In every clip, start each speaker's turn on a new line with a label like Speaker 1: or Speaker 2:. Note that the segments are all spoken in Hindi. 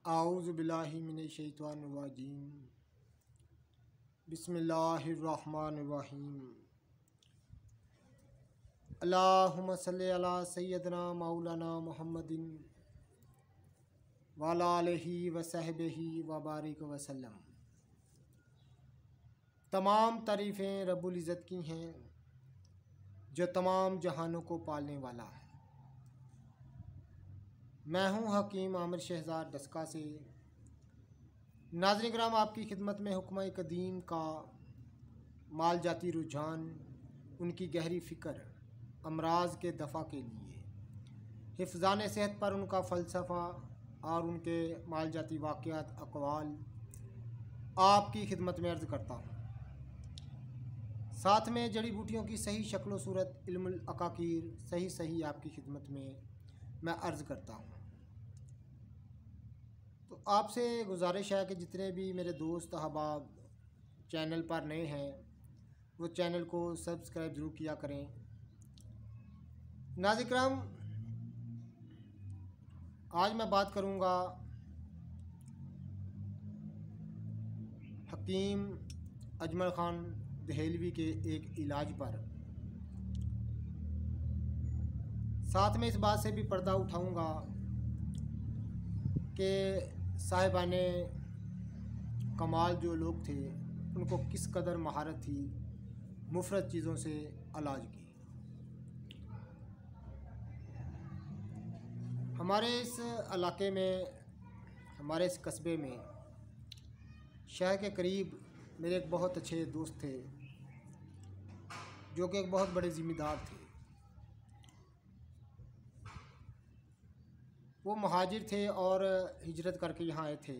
Speaker 1: आऊज़ु बिल्लाहि मिनश शैतानिर रजीम। बिस्मिल्लाहिर रहमानिर रहीम। अल्लाहुम्मा सल्लि अला सय्यदना मौलाना मुहम्मदिन व अला आलिहि व सहबिहि व बारिक वसल्लम। तमाम तारीफ़ें रब्बुल इज़्ज़त की हैं जो तमाम जहानों को पालने वाला है। मैं हूँ हकीम आमिर शहज़ाद डस्का से। नाज़रीन किराम, आपकी खिदमत में हुक्म कदीम का माल जाती रुझान, उनकी गहरी फ़िक्र, अमराज के दफ़ा के लिए, हिफ़्ज़ान सेहत पर उनका फ़लसफ़ा और उनके माल जाती वाक़यात अक़वाल आपकी खिदमत में अर्ज़ करता हूँ। साथ में जड़ी बूटियों की सही शक्ल व सूरत इल्मुल अकाकीर सही आपकी खिदमत में मैं अर्ज़ करता हूँ। तो आपसे गुजारिश है कि जितने भी मेरे दोस्त अहबाब चैनल पर नए हैं वो चैनल को सब्सक्राइब ज़रूर किया करें। नाज़रीन किराम, आज मैं बात करूँगा हकीम अजमल ख़ान दहेलवी के एक इलाज पर। साथ में इस बात से भी पर्दा उठाऊँगा कि साहिबाने कमाल जो लोग थे उनको किस कदर महारत थी मुफ़रत चीज़ों से इलाज की। हमारे इस इलाके में, हमारे इस कस्बे में, शहर के करीब मेरे एक बहुत अच्छे दोस्त थे जो कि एक बहुत बड़े ज़िम्मेदार थे। वो महाजिर थे और हिजरत करके यहाँ आए थे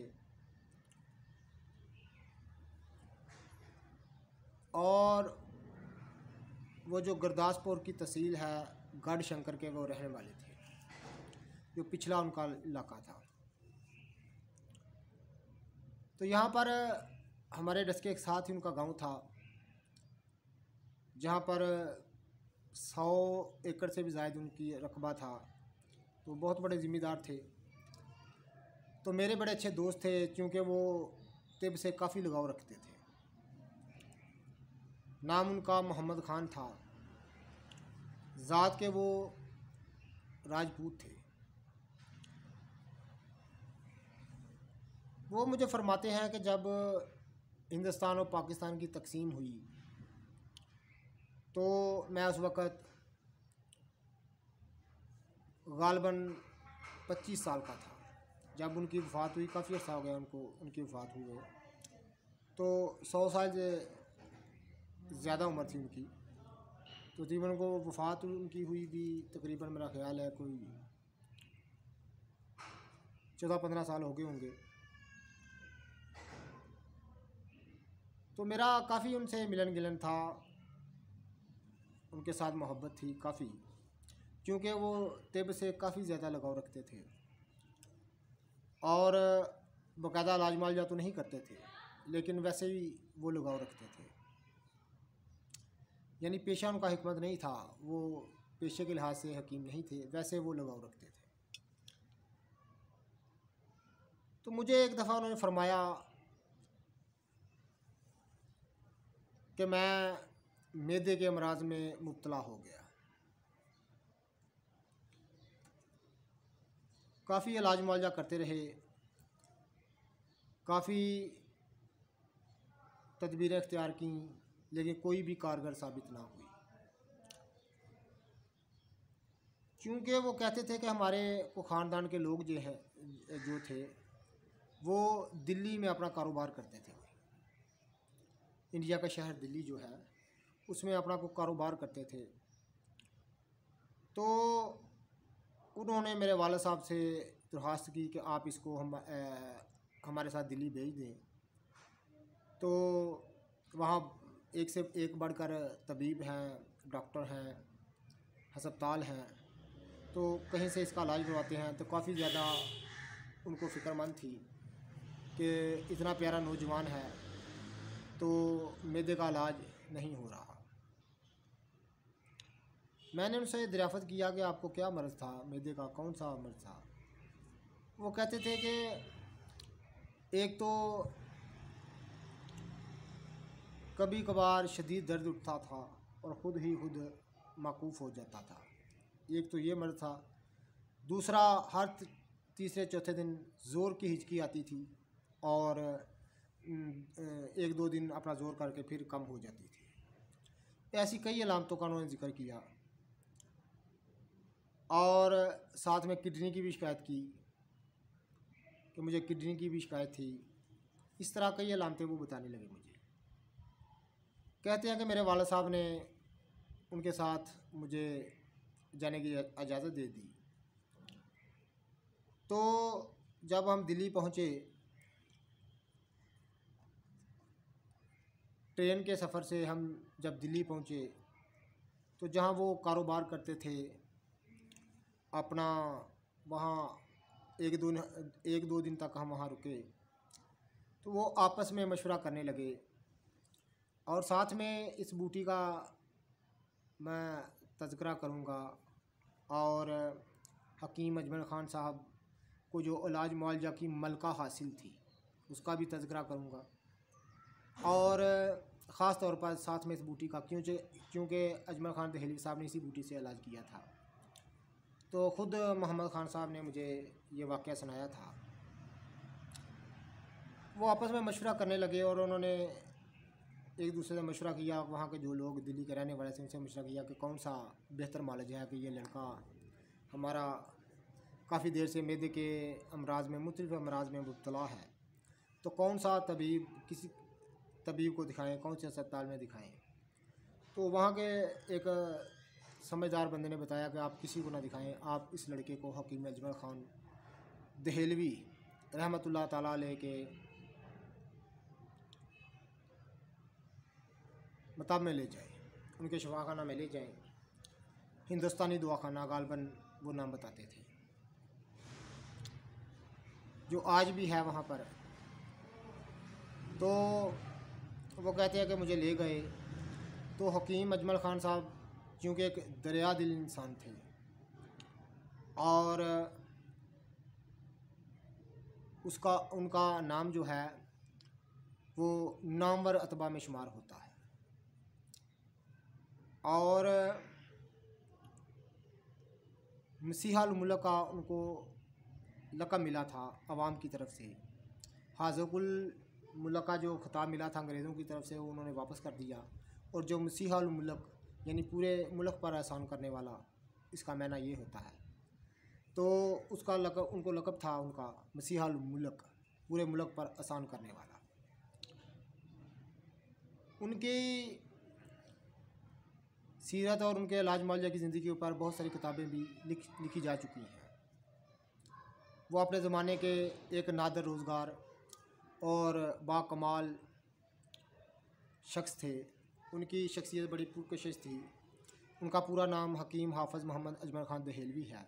Speaker 1: और वो जो गुरदासपुर की तहसील है गढ़ शंकर के वो रहने वाले थे, जो पिछला उनका इलाका था। तो यहाँ पर हमारे डस्के के साथ ही उनका गांव था जहाँ पर 100 एकड़ से भी ज़्यादा उनकी रकबा था। तो बहुत बड़े ज़िम्मेदार थे। तो मेरे बड़े अच्छे दोस्त थे क्योंकि वो तिब से काफ़ी लगाव रखते थे। नाम उनका मोहम्मद ख़ान था, ज़ात के वो राजपूत थे। वो मुझे फरमाते हैं कि जब हिंदुस्तान और पाकिस्तान की तकसीम हुई तो मैं उस वक़्त ग़ालिबन 25 साल का था जब उनकी वफ़ात हुई। काफ़ी अर्सा हो गया उनकी वफ़ात हुई है। तो 100 साल से ज़्यादा उम्र थी उनकी। तो तकरीबन को वफ़ात उनकी हुई भी तकरीबन मेरा ख़्याल है कोई 14-15 साल हो गए होंगे। तो मेरा काफ़ी उनसे मिलन गिलन था, उनके साथ मोहब्बत थी काफ़ी, क्योंकि वो तिब से काफ़ी ज़्यादा लगाव रखते थे और बाकायदा इलाज मालजा तो नहीं करते थे लेकिन वैसे ही वो लगाव रखते थे। यानी पेशा उनका हिकमत नहीं था, वो पेशे के लिहाज से हकीम नहीं थे, वैसे वो लगाव रखते थे। तो मुझे एक दफ़ा उन्होंने फरमाया कि मैं मैदे के अमराज में मुब्तला हो गया। काफ़ी इलाज मुआवजा करते रहे, काफ़ी तदबीरें इख्तियार की लेकिन कोई भी कारगर साबित ना हुई। क्योंकि वो कहते थे कि हमारे को ख़ानदान के लोग जो थे वो दिल्ली में अपना कारोबार करते थे। इंडिया का शहर दिल्ली जो है उसमें अपना को कारोबार करते थे। तो उन्होंने मेरे वालिद साहब से दरख्वास्त की कि आप इसको हमारे साथ दिल्ली भेज दें। तो वहाँ एक से एक बढ़कर तबीब हैं, डॉक्टर हैं, हस्पताल हैं, तो कहीं से इसका इलाज करवाते हैं। तो काफ़ी ज़्यादा उनको फ़िक्रमंद थी कि इतना प्यारा नौजवान है तो मैदे का इलाज नहीं हो रहा। मैंने उनसे दरियाफ़त किया कि आपको क्या मर्ज़ था, मैदे का कौन सा मर्ज़ था। वो कहते थे कि एक तो कभी कभार शदीद दर्द उठता था और ख़ुद ही खुद माकूफ़ हो जाता था। एक तो ये मर्ज़ था। दूसरा, हर तीसरे चौथे दिन ज़ोर की हिचकी आती थी और एक दो दिन अपना ज़ोर करके फिर कम हो जाती थी। ऐसी कई अलामतों का उन्होंने ज़िक्र किया और साथ में किडनी की भी शिकायत की कि मुझे किडनी की भी शिकायत थी। इस तरह कई अलामतें वो बताने लगे मुझे। कहते हैं कि मेरे वालिद साहब ने उनके साथ मुझे जाने की इजाज़त दे दी। तो जब हम दिल्ली पहुँचे, ट्रेन के सफ़र से हम जब दिल्ली पहुँचे तो जहाँ वो कारोबार करते थे अपना, वहाँ एक दो दिन तक हम वहाँ रुके। तो वो आपस में मशवरा करने लगे और साथ में इस बूटी का मैं तज़किरा करूँगा और हकीम अजमल ख़ान साहब को जो इलाज मुआलजा की मलका हासिल थी उसका भी तज़किरा करूँगा और ख़ास तौर पर साथ में इस बूटी का, क्योंकि अजमल ख़ान दहलवी साहब ने इसी बूटी से इलाज किया था। तो ख़ुद मोहम्मद ख़ान साहब ने मुझे ये वाक़या सुनाया था। वो आपस में मशवरा करने लगे और उन्होंने एक दूसरे से मशवरा किया, वहाँ के जो लोग दिल्ली के रहने वाले थे उनसे मशवरा किया कि कौन सा बेहतर मालज है कि ये लड़का हमारा काफ़ी देर से मैदे के अमराज में, मुख्तलिफ़ अमराज में मुब्तला है, तो कौन सा तबीब, किसी तबीब को दिखाएं, कौन से अस्पताल में दिखाएं। तो वहाँ के एक समझदार बंदे ने बताया कि आप किसी को ना दिखाएं, आप इस लड़के को हकीम अजमल ख़ान दहलवी रहमतुल्लाह ताला अलैह के मताब में ले जाएं, उनके शफाखाना में ले जाएं। हिंदुस्तानी दवाखाना गालबन वो नाम बताते थे, जो आज भी है वहाँ पर। तो वो कहते हैं कि मुझे ले गए। तो हकीम अजमल ख़ान साहब चूँकि एक दरिया दिल इंसान थे और उनका नाम जो है वो नामवर अतबा में शुमार होता है और मसीहा मुल्क का उनको लक़ब मिला था अवाम की तरफ से। हाज़कुल मुल्क का जो ख़िताब मिला था अंग्रेज़ों की तरफ से वो उन्होंने वापस कर दिया और जो मसीहा मुल्क यानी पूरे मुल्क पर एहसान करने वाला, इसका माना ये होता है। तो उसका लक़ब, उनको लक़ब था उनका मसीहा मुल्क, पूरे मुल्क पर एहसान करने वाला। उनकी सीरत और उनके इलाज मुआलजा की ज़िंदगी के ऊपर बहुत सारी किताबें भी लिखी जा चुकी हैं। वो अपने ज़माने के एक नादर रोज़गार और बाकमाल शख्स थे। उनकी शख्सियत बड़ी पुरकशिश थी। उनका पूरा नाम हकीम हाफ़िज़ मोहम्मद अजमल ख़ान दहलवी है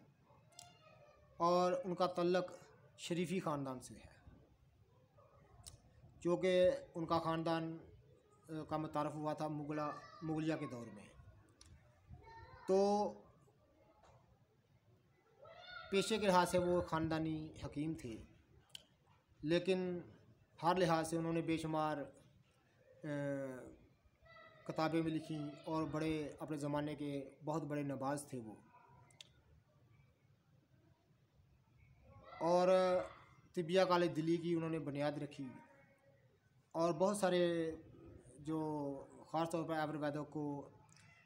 Speaker 1: और उनका तल्लक शरीफ़ी ख़ानदान से है, जो कि उनका ख़ानदान का मुतारफ़ हुआ था मुगलिया के दौर में। तो पेशे के लिहाज से वो ख़ानदानी हकीम थे, लेकिन हर लिहाज से उन्होंने बेशुमार किताबें भी लिखी और बड़े अपने ज़माने के बहुत बड़े नवाज़ थे वो। और तिबिया कॉलेज दिल्ली की उन्होंने बुनियाद रखी और बहुत सारे जो ख़ास तौर पर आयुर्वेदों को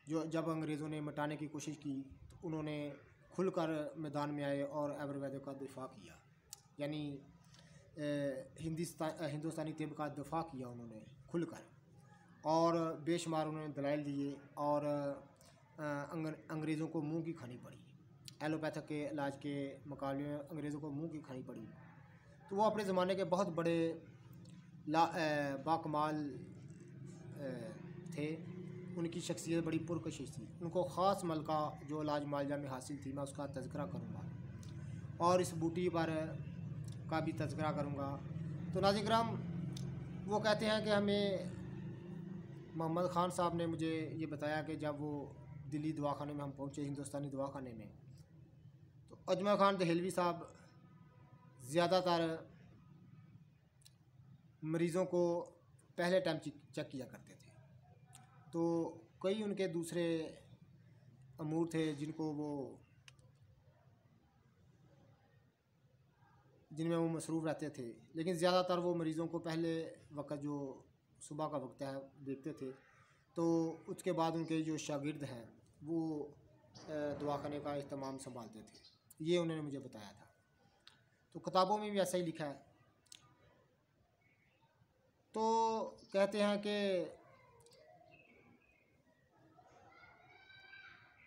Speaker 1: जो जब अंग्रेज़ों ने मिटाने की कोशिश की तो उन्होंने खुलकर मैदान में आए और आयुर्वेदों का दिफा किया, यानी हिंदुस्तानी तिब का दिफा किया उन्होंने खुलकर और बेशुमार उन्होंने दलाइल दिए और अंग्रेज़ों को मुंह की खानी पड़ी। एलोपैथिक के इलाज के मुकाबले में अंग्रेज़ों को मुंह की खानी पड़ी। तो वो अपने ज़माने के बहुत बड़े बाकमाल थे। उनकी शख्सियत बड़ी पुरकशिश थी। उनको ख़ास मलका जो इलाज मुआलजा में हासिल थी, मैं उसका तज़किरा करूँगा और इस बूटी पर का भी तज़किरा करूँगा। तो नाज़रीन किराम, वो कहते हैं कि हमें मोहम्मद ख़ान साहब ने मुझे ये बताया कि जब वो दिल्ली दवाखाने में हम पहुँचे, हिंदुस्तानी दवाखाने में, तो अजमल ख़ान दहलवी साहब ज़्यादातर मरीज़ों को पहले टाइम चेक किया करते थे। तो कई उनके दूसरे अमूर थे जिनमें वो मसरूफ़ रहते थे, लेकिन ज़्यादातर वो मरीज़ों को पहले वक्त जो सुबह का वक्त है देखते थे। तो उसके बाद उनके जो शागिर्द हैं वो दवाखाने का इहतमाम संभालते थे। ये उन्होंने मुझे बताया था। तो किताबों में भी ऐसा ही लिखा है। तो कहते हैं कि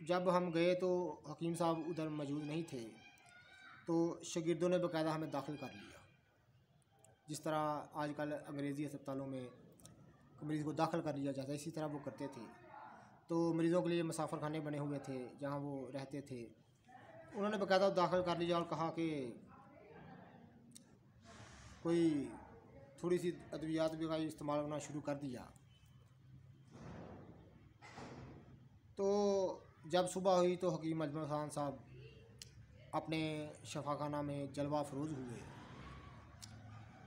Speaker 1: जब हम गए तो हकीम साहब उधर मौजूद नहीं थे, तो शागिर्दों ने बाकायदा हमें दाखिल कर लिया। जिस तरह आजकल अंग्रेज़ी अस्पतालों में मरीज़ को दाखिल कर लिया जाता है, इसी तरह वो करते थे। तो मरीज़ों के लिए मुसाफिर खाने बने हुए थे जहाँ वो रहते थे। उन्होंने बाकायदा दाखिल कर लिया और कहा कि कोई थोड़ी सी अद्वियात भी का इस्तेमाल करना शुरू कर दिया। तो जब सुबह हुई तो हकीम अजमल खान साहब अपने शफाखाना में जलवा फरोज़ हुए।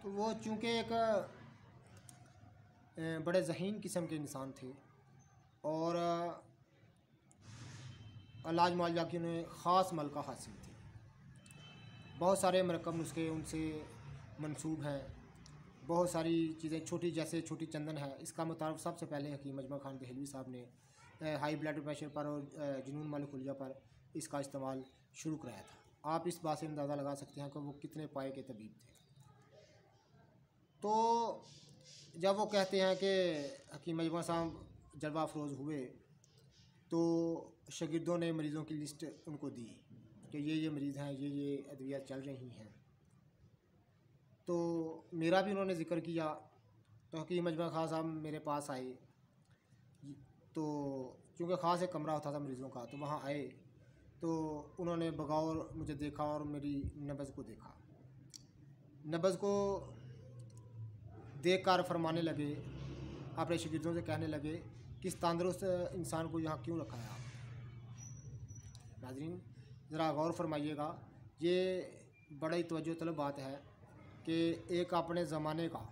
Speaker 1: तो वो चूँकि एक बड़े ज़हीन किस्म के इंसान थे और इलाज मुआलजा की उन्हें ख़ास मलका हासिल थी। बहुत सारे मरकब नुस्खे उनसे मंसूब हैं। बहुत सारी चीज़ें छोटी, जैसे छोटी चंदन है, इसका मुतारफ़ सबसे पहले हकीम अजमल खान दहलवी साहब ने हाई ब्लड प्रेशर पर और जुनून मालूकुलिया पर इसका इस्तेमाल शुरू कराया था। आप इस बात से अंदाज़ा लगा सकते हैं कि वो कितने पाए के तबीब थे। तो जब वो कहते हैं कि हकीम अजमल साहब जलवा अफरोज़ हुए, तो शागिर्दों ने मरीज़ों की लिस्ट उनको दी कि ये मरीज़ हैं, ये अद्वियात चल रही हैं। तो मेरा भी उन्होंने ज़िक्र किया। तो हकीम अजमल खान साहब मेरे पास आए। तो चूँकि ख़ास एक कमरा होता था मरीज़ों का, तो वहाँ आए तो उन्होंने बगौर मुझे देखा और मेरी नब्ज़ को देखा। नब्ज़ को देख कर फरमाने लगे, अपने शागिर्दों से कहने लगे कि इस तंदुरुस्त इंसान को यहाँ क्यों रखा है आप। नाज़रीन ज़रा गौर फरमाइएगा, ये बड़ा ही तवज्जो तलब बात है कि एक अपने ज़माने का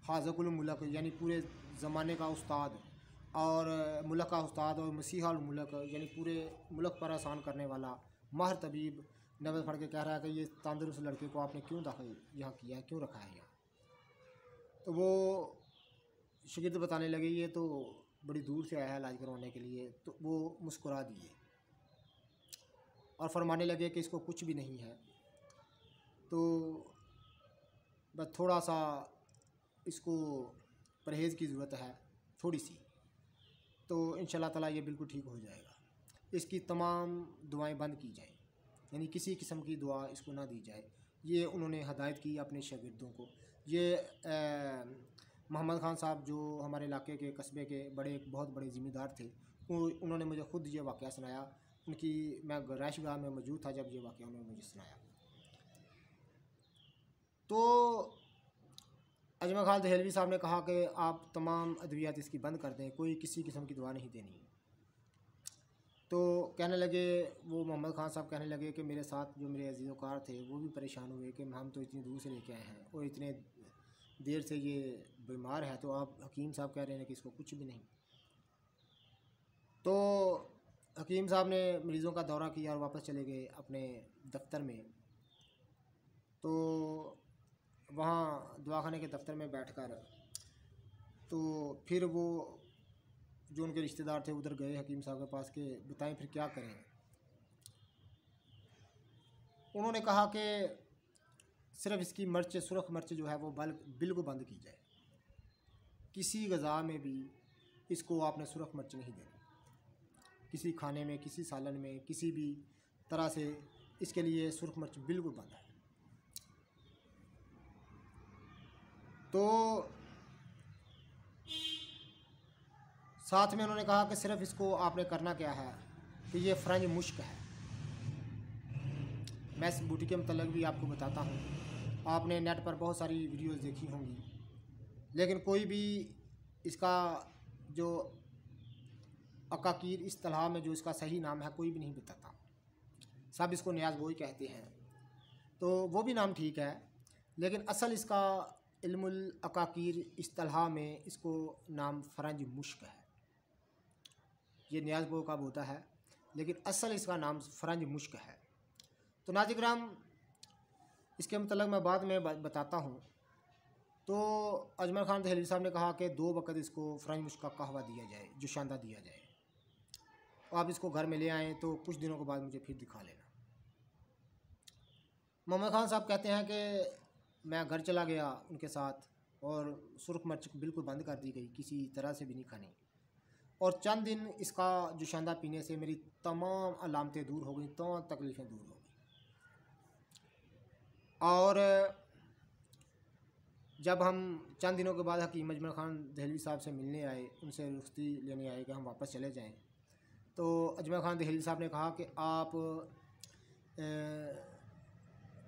Speaker 1: हाज़कुल मुल्क यानी पूरे ज़माने का उस्ताद और मुल्क का उस्ताद और मसीहुल मुल्क यानी पूरे मुल्क पर आसान करने वाला माहिर तबीब नब्ज़ पढ़ के कह रहा है कि ये तंदुरुस्त लड़के को आपने क्यों दाखिल यहाँ किया है, क्यों रखा है यहाँ। तो वो शागिर्द बताने लगे ये तो बड़ी दूर से आया है इलाज करवाने के लिए। तो वो मुस्कुरा दिए और फरमाने लगे कि इसको कुछ भी नहीं है, तो बस थोड़ा सा इसको परहेज़ की ज़रूरत है, थोड़ी सी, तो इंशाल्लाह ताला ये बिल्कुल ठीक हो जाएगा। इसकी तमाम दुआएं बंद की जाएं, यानी किसी किस्म की दुआ इसको ना दी जाए। ये उन्होंने हदायत की अपने शागिर्दों को। ये मोहम्मद ख़ान साहब जो हमारे इलाके के कस्बे के बहुत बड़े ज़िम्मेदार थे, उन्होंने मुझे ख़ुद ये वाक़या सुनाया। मैं रैशगाह में मौजूद था जब ये वाक़या उन्होंने मुझे सुनाया। तो अजमल खान दहलवी साहब ने कहा कि आप तमाम अद्वियात इसकी बंद कर दें, कोई किसी किस्म की दुआ नहीं देनी। तो कहने लगे, वो मोहम्मद ख़ान साहब कहने लगे कि मेरे साथ जो मेरे अज़ीज़ वकार थे वो भी परेशान हुए कि हम तो इतनी दूर से लेके आए हैं और इतने देर से ये बीमार है, तो आप हकीम साहब कह रहे हैं कि इसको कुछ भी नहीं। तो हकीम साहब ने मरीज़ों का दौरा किया और वापस चले गए अपने दफ्तर में। तो वहाँ दवाखाने के दफ्तर में बैठकर तो फिर वो जो उनके रिश्तेदार थे उधर गए हकीम साहब के पास के बताएं फिर क्या करें। उन्होंने कहा कि सिर्फ इसकी मिर्च, सुरख मिर्च जो है वो बिल्कुल बंद की जाए। किसी ग़ज़ा में भी इसको आपने सुरख मिर्च नहीं देनी, किसी खाने में, किसी सालन में, किसी भी तरह से इसके लिए सुरख मिर्च बिल्कुल बंद है। तो साथ में उन्होंने कहा कि सिर्फ इसको आपने करना क्या है कि ये फ्रेंच मुश्क है। मैं इस बूटी के मतलब भी आपको बताता हूँ। आपने नेट पर बहुत सारी वीडियोस देखी होंगी, लेकिन कोई भी इसका जो अकाकीर इस तरह में जो इसका सही नाम है कोई भी नहीं बताता। सब इसको न्याज़ गोई कहते हैं, तो वो भी नाम ठीक है, लेकिन असल इसका इल्मुल अकाकीर इस्तिलाह में इसको नाम फ़रंज मुश्क है। ये नियाज़ बो का होता है, लेकिन असल इसका नाम फ़रंज मुश्क है। तो नाज़िराम, इसके मतलब मैं बाद में बताता हूँ। तो अजमल ख़ान दहलवी साहब ने कहा कि 2 वक़्त इसको फ़रंज मुश्क का कहवा दिया जाए, जोशांदा दिया जाए। आप इसको घर में ले आएँ तो कुछ दिनों के बाद मुझे फिर दिखा लेना। मोहम्मद ख़ान साहब कहते हैं कि मैं घर चला गया उनके साथ, और सुर्ख मिर्च बिल्कुल बंद कर दी गई, किसी तरह से भी नहीं खानी। और चंद दिन इसका जोशांदा पीने से मेरी तमाम अलामतें दूर हो गई, तमाम तकलीफ़ें दूर हो गई। और जब हम चंद दिनों के बाद हकीम अजमल ख़ान दहलवी साहब से मिलने आए, उनसे रुख्सती लेने आए कि हम वापस चले जाएं, तो अजमल ख़ान दहलवी साहब ने कहा कि आप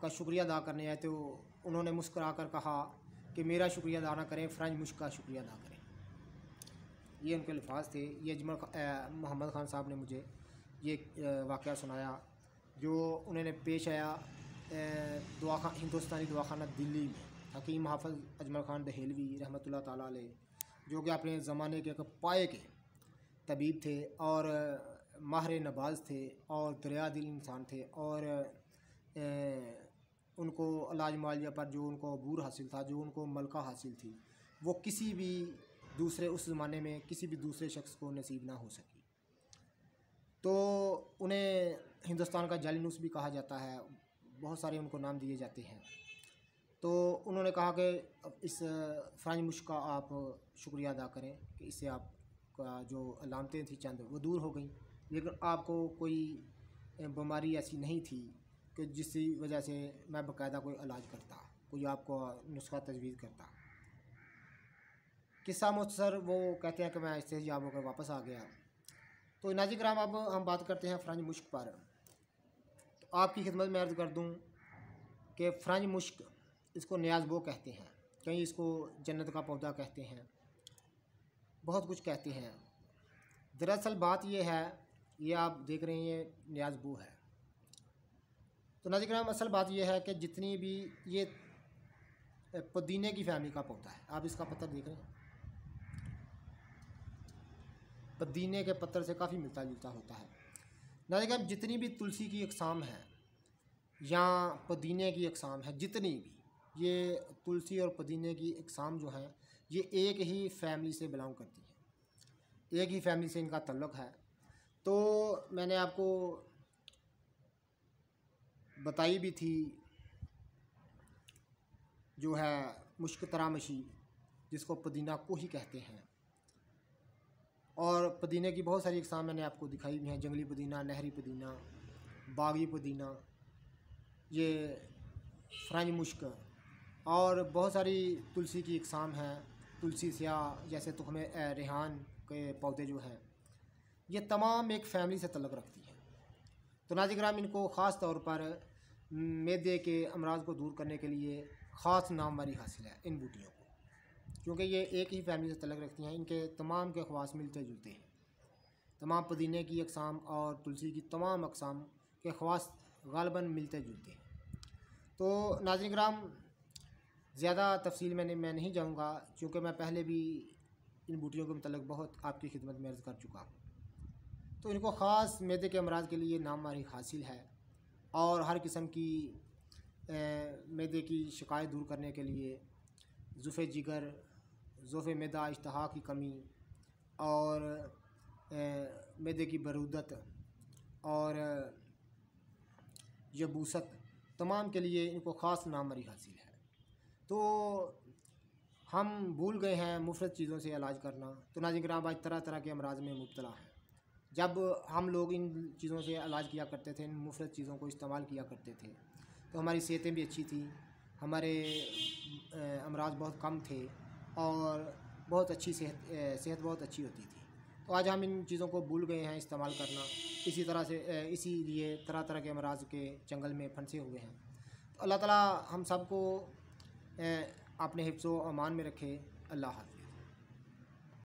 Speaker 1: का शुक्रिया अदा करने आए। तो उन्होंने मुस्कुरा कर कहा कि मेरा शुक्रिया अदा ना करें, फ़रंज मुश्क का शुक्रिया अदा करें। ये उनके अल्फाज थे। ये मोहम्मद ख़ान साहब ने मुझे ये वाक़या सुनाया जो उन्होंने पेश आया हिंदुस्तानी दवाखाना दिल्ली में। हकीम हाफ़िज़ अजमल ख़ान दहलवी रहमतुल्लाह ताला अलैह, जो कि अपने ज़माने के पाए के तबीब थे और माहिर नबाज़ थे और दरिया दिल इंसान थे, और उनको इलाज मुआलजा पर जो उनको अबूर हासिल था, जो उनको मलका हासिल थी, वो किसी भी दूसरे उस ज़माने में किसी भी दूसरे शख्स को नसीब ना हो सकी। तो उन्हें हिंदुस्तान का जालिनूस भी कहा जाता है, बहुत सारे उनको नाम दिए जाते हैं। तो उन्होंने कहा कि इस फ़रंज मुश्क का आप शुक्रिया अदा करें कि इससे आपका जो अलामतें थी चंद वो दूर हो गई, लेकिन आपको कोई बीमारी ऐसी नहीं थी कि जिसकी वजह से मैं बाकायदा कोई इलाज करता, कोई आपको नुस्खा तजवीज़ करता। किस्सा मुख्तसर वो कहते हैं कि मैं इस्तेजाब होकर वापस आ गया। तो नाज़िराम, अब हम बात करते हैं फ़रंज मुश्क पर। तो आपकी खिदमत में अर्ज़ कर दूं कि फ़रंज मुश्क, इसको नियाज़बो कहते हैं, कहीं इसको जन्नत का पौधा कहते हैं, बहुत कुछ कहते हैं। दरअसल बात यह है, ये आप देख रहे हैं ये नियाज़बो है। तो नाज़िराम, असल बात यह है कि जितनी भी ये पुदीने की फैमिली का पौधा है, आप इसका पत्ता देख रहे हैं, पुदीने के पत्तर से काफ़ी मिलता जुलता होता है। नाज़िराम, जितनी भी तुलसी की अक़साम है या पुदीने की अक़साम है, जितनी भी ये तुलसी और पुदीने की अक़साम जो हैं, ये एक ही फैमिली से बिलोंग करती हैं, एक ही फैमिली से इनका तल्लुक़ है। तो मैंने आपको बताई भी थी जो है मुश्क तरामशी, जिसको पुदीना को ही कहते हैं। और पुदीने की बहुत सारी अक़साम मैंने आपको दिखाई भी हैं, जंगली पुदीना, नहरी पुदीना, बागी पुदीना, ये फ़रंज मुश्क, और बहुत सारी तुलसी की अक़साम हैं। तुलसी स्याह जैसे तुख़्म रेहान के पौधे जो हैं, ये तमाम एक फ़ैमिली से तल्लुक़ रखती हैं। तो नाज़िराम, इनको ख़ास तौर पर मैदे के अमराज़ को दूर करने के लिए ख़ास नामवरी हासिल है इन बूटियों को, क्योंकि ये एक ही फैमिली से तल्लुक़ रखती हैं। इनके तमाम के ख़वास मिलते जुलते हैं। तमाम पुदीने की अक़साम और तुलसी की तमाम अक़साम के ख़वास ग़ालिबन मिलते जुलते हैं। तो नाज़िराम, ज़्यादा तफसील मैं नहीं जाऊँगा, क्योंकि मैं पहले भी इन बूटियों के मतलब बहुत आपकी खिदमत में अर्ज़ कर चुका हूँ। तो इनको ख़ास मैदे के अमराज़ के लिए नामवरी हासिल है, और हर किस्म की मैदे की शिकायत दूर करने के लिए ज़ुफ़े जिगर, ज़ुफ़े मैदा, इश्तहा की कमी और मैदे की बरूदत और यबूसत, तमाम के लिए इनको ख़ास नामवरी हासिल है। तो हम भूल गए हैं मुफ़रत चीज़ों से इलाज करना। तो नाज़िराम, आज तरह तरह के अमराज़ में मुब्तला हैं। जब हम लोग इन चीज़ों से इलाज किया करते थे, इन मुफ़रत चीज़ों को इस्तेमाल किया करते थे, तो हमारी सेहतें भी अच्छी थी, हमारे अमराज़ बहुत कम थे और बहुत अच्छी सेहत बहुत अच्छी होती थी। तो आज हम इन चीज़ों को भूल गए हैं इस्तेमाल करना। इसी तरह से इसीलिए तरह तरह के अमराज़ के जंगल में फंसे हुए हैं। तो अल्लाह ताला हम सबको अपने हिफ्ज़ व अमान में रखे। अल्लाह हाफ़िज़।